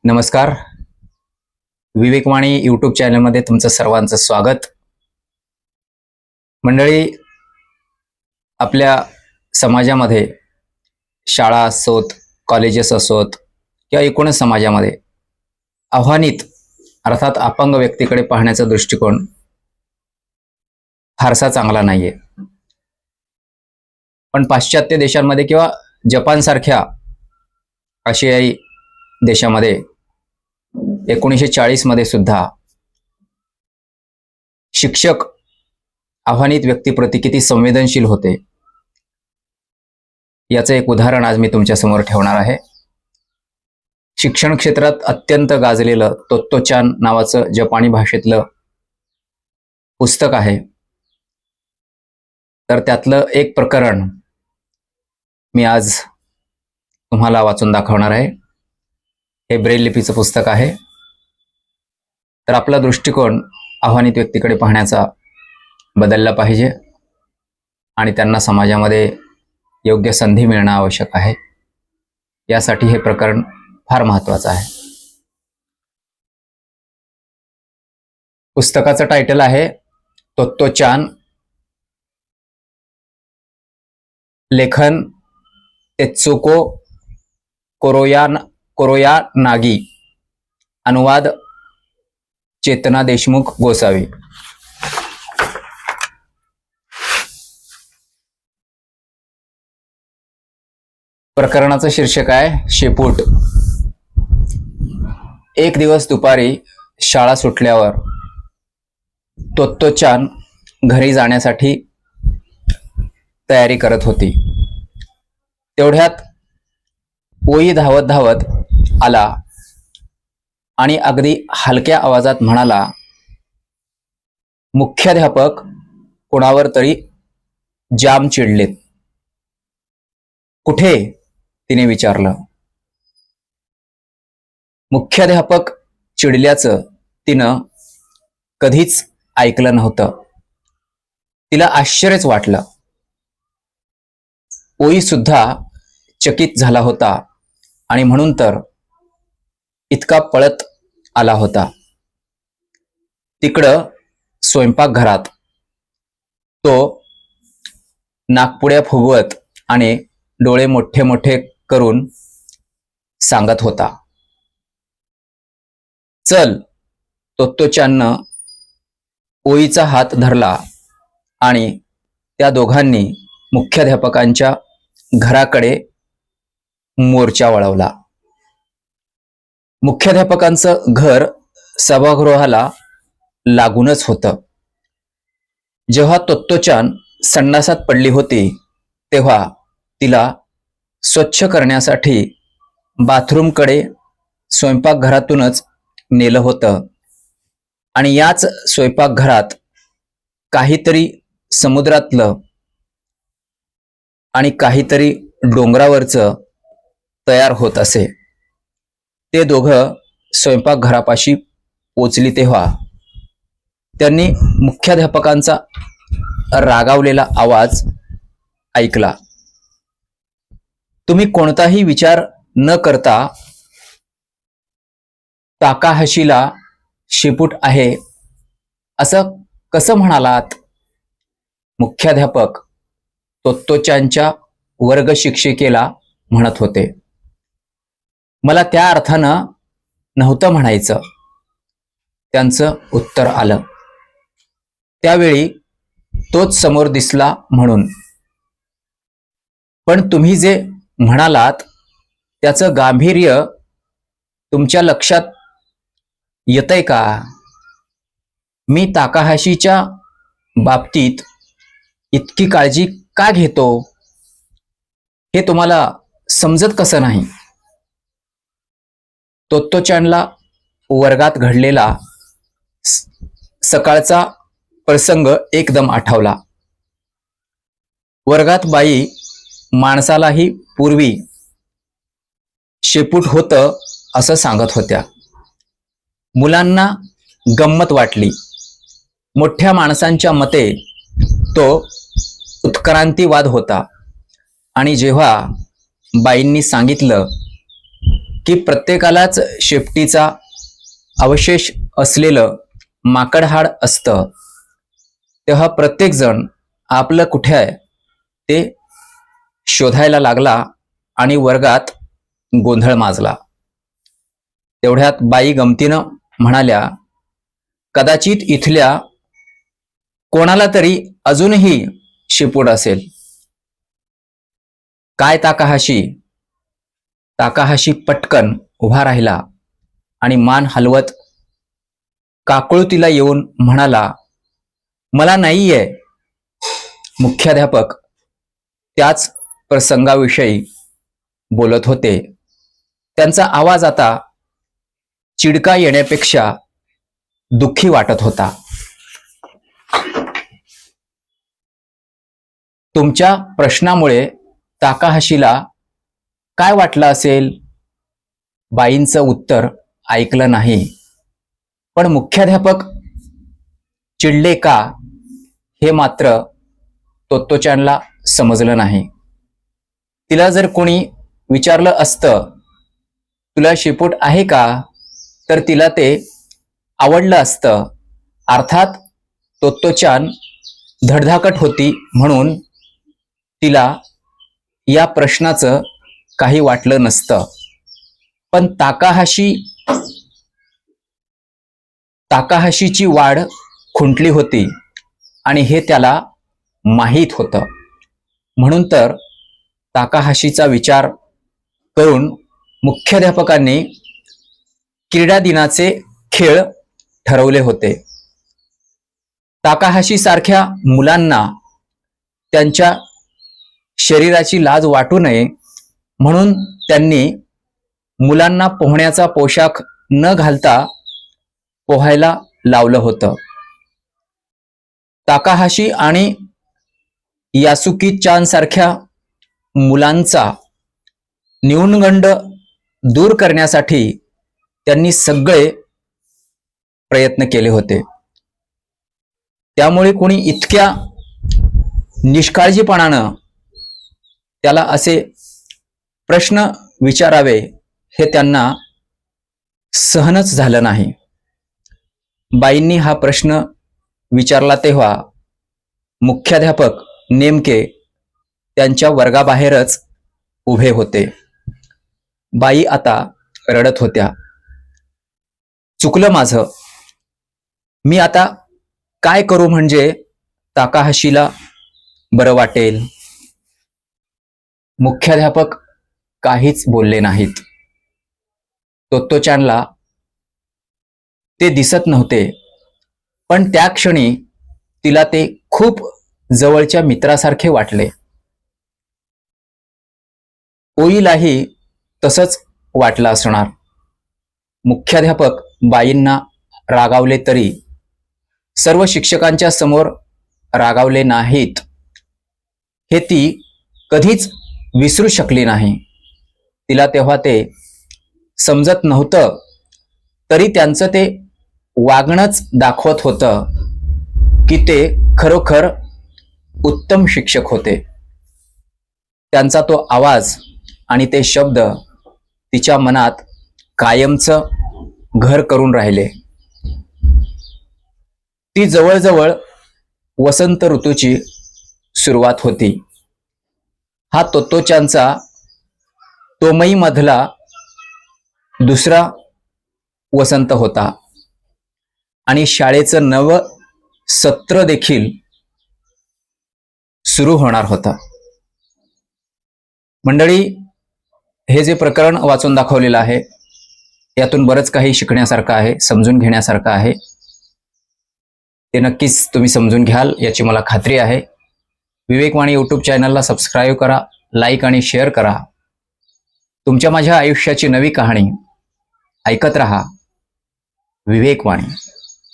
नमस्कार. विवेकवाणी यूट्यूब चॅनलमध्ये तुमचं सर्वांचं स्वागत. मंडळी, आपल्या समाजामध्ये शाळा असोत, कॉलेजेस असोत किंवा एकूणच समाजामध्ये आव्हानित अर्थात अपंग व्यक्तीकडे पाहण्याचा दृष्टिकोन फारसा चांगला नाहीये. पण पाश्चात्य देशांमध्ये किंवा जपानसारख्या आशियाई देशामध्ये 1940 मध्ये सुद्धा शिक्षक आव्हानित व्यक्तीप्रती किती संवेदनशील होते याचं एक उदाहरण आज मी तुमच्या समोर ठेवणार आहे. शिक्षण क्षेत्रात अत्यंत गाजलेलं तोत्तो-चान नावाचं जपानी भाषेतलं पुस्तक आहे. तर त्यातलं एक प्रकरण मी आज तुम्हाला वाचून दाखवणार आहे. हे ब्रेल लिपीचं पुस्तक आहे. तर आपला दृष्टिकोन आव्हानित व्यक्तीकडे पाहण्याचा बदलला पाहिजे आणि त्यांना समाजामध्ये योग्य संधी मिळणं आवश्यक आहे. यासाठी हे प्रकरण फार महत्त्वाचं आहे. पुस्तकाचं टायटल आहे तोत्तो-चान, लेखन तेत्सुको कोरोयानागी, अनुवाद चेतना देशमुख गोसावी. प्रकरणाचं शीर्षक आहे शेपूट. एक दिवस दुपारी शाळा सुटल्यावर तोत्तो-चान घरी जाण्यासाठी तयारी करत होती. तेवढ्यात ओई धावत धावत आला आणि अगदी हलक्या आवाजात म्हणाला, मुख्याध्यापक कोणावर तरी जाम चिडलेत. कुठे? तिने विचारलं. मुख्याध्यापक चिडल्याचं तिनं कधीच ऐकलं नव्हतं. तिला आश्चर्यच वाटलं. ओई सुद्धा चकित झाला होता आणि म्हणून तर इतका पळत आला होता. तिकडं स्वयंपाकघरात तो नाकपुड्या फुगवत आणि डोळे मोठे मोठे करून सांगत होता, चल. तोत्तो-चाननं ओईचा हात धरला आणि त्या दोघांनी मुख्याध्यापकांच्या घराकडे मोर्चा वळवला. मुख्याध्यापकांचं घर सभागृहाला लागूनच होतं. जेव्हा तोत्तो-चान संडासात पडली होती तेव्हा तिला स्वच्छ करण्यासाठी बाथरूमकडे स्वयंपाकघरातूनच नेलं होतं आणि याच स्वयंपाकघरात काहीतरी समुद्रातलं आणि काहीतरी डोंगरावरचं तयार होत असे. ते दोघं स्वयंपाकघरापाशी पोचली तेव्हा त्यांनी मुख्याध्यापकांचा रागावलेला आवाज ऐकला. तुम्ही कोणताही विचार न करता ताकाहाशीला शेपूट आहे असं कसं म्हणालात? मुख्याध्यापक तोत्तो-चानच्या वर्ग शिक्षिकेला म्हणत होते. मला त्या अर्थानं नव्हतं म्हणायचं, त्यांचं उत्तर आलं. त्यावेळी तोच समोर दिसला म्हणून. पण तुम्ही जे म्हणालात त्याचं गांभीर्य तुमच्या लक्षात येतंय का? मी ताकाहाशीच्या बाबतीत इतकी काळजी का घेतो हे तुम्हाला समजत कसं नाही? तोत्तो-चानला वर्गात घडलेला सकाळचा प्रसंग एकदम आठवला. वर्गात बाई माणसालाही पूर्वी शेपूट होतं असं सांगत होत्या. मुलांना गंमत वाटली. मोठ्या माणसांच्या मते तो उत्क्रांतीवाद होता आणि जेव्हा बाईंनी सांगितलं की प्रत्येकालाच शेपटीचा अवशेष असलेलं माकडहाड असतं, तेव्हा प्रत्येकजण आपलं कुठे आहे ते शोधायला लागला आणि वर्गात गोंधळ माजला. तेवढ्यात बाई गमतीनं म्हणाल्या, कदाचित इथल्या कोणाला तरी अजूनही शेपूट असेल. काय ताकाहाशी? ताकाहाशी पटकन उभा राहिला आणि मान हलवत काकुळतीला येऊन म्हणाला, मला नाहीये. मुख्याध्यापक त्याच प्रसंगाविषयी बोलत होते. त्यांचा आवाज आता चिडका येण्यापेक्षा दुःखी वाटत होता. तुमच्या प्रश्नामुळे ताकाहाशीला काय वाटलं असेल? बाईंचं उत्तर ऐकलं नाही, पण मुख्याध्यापक चिडले का हे मात्र तोत्तोचानला समजलं नाही. तिला जर कोणी विचारलं असतं, तुला शेपूट आहे का, तर तिला ते आवडलं असतं. अर्थात तोत्तोचान धडधाकट होती म्हणून तिला या प्रश्नाचं काही वाटलं नसतं. पण ताकाहाशीची वाढ खुंटली होती आणि हे त्याला माहीत होतं. म्हणून तर ताकाहाशीचा विचार करून मुख्याध्यापकांनी क्रीडा दिनाचे खेळ ठरवले होते. ताकाहाशी सारख्या मुलांना त्यांच्या शरीराची लाज वाटू नये म्हणून त्यांनी मुलांना पोहण्याचा पोशाख न घालता पोहायला लावलं होतं. ताकाहाशी आणि यासुकी चान सारख्या मुलांचा न्यूनगंड दूर करण्यासाठी त्यांनी सगळे प्रयत्न केले होते. त्यामुळे कोणी इतक्या निष्काळजीपणानं त्याला असे प्रश्न विचारावे हे त्यांना सहनच झालं नाही. बाईंनी हा प्रश्न विचारला तेव्हा मुख्याध्यापक नेमके त्यांच्या वर्गाबाहेरच उभे होते. बाई आता रडत होत्या. चुकलं माझं. मी आता काय करू म्हणजे ताकाहाशीला बरं वाटेल? मुख्याध्यापक काहीच बोलले नाहीत. तोत्तोचानला ते दिसत नव्हते, पण त्या क्षणी तिला ते खूप जवळच्या मित्रासारखे वाटले. ओईलाही तसंच वाटलं असणार. मुख्याध्यापक बाईंना रागावले तरी सर्व शिक्षकांच्या समोर रागावले नाहीत हे ती कधीच विसरू शकली नाही. तिला तेव्हा ते समजत नव्हतं, तरी त्यांचं ते वागणंच दाखवत होतं की ते खरोखर उत्तम शिक्षक होते. त्यांचा तो आवाज आणि ते शब्द तिच्या मनात कायमचं घर करून राहिले. ती जवळजवळ वसंत ऋतूची सुरुवात होती. हा तोत्तोचानचा तोमई मधला दुसरा वसंत होता आणि शाळेचं नवं सत्र देखील सुरू होणार होतं. मंडळी, हे जे प्रकरण वाचून दाखवलेलं आहे यातून बरंच काही शिकण्यासारखं आहे, समजून घेण्यासारखं आहे. ते नक्कीच तुम्ही समजून घ्याल याची मला खात्री आहे. विवेकवाणी यूट्यूब चॅनलला सबस्क्राईब करा, लाईक आणि शेअर करा. तुमच्या माझ्या आयुष्याची नवी कहाणी ऐकत रहा विवेकवाणी.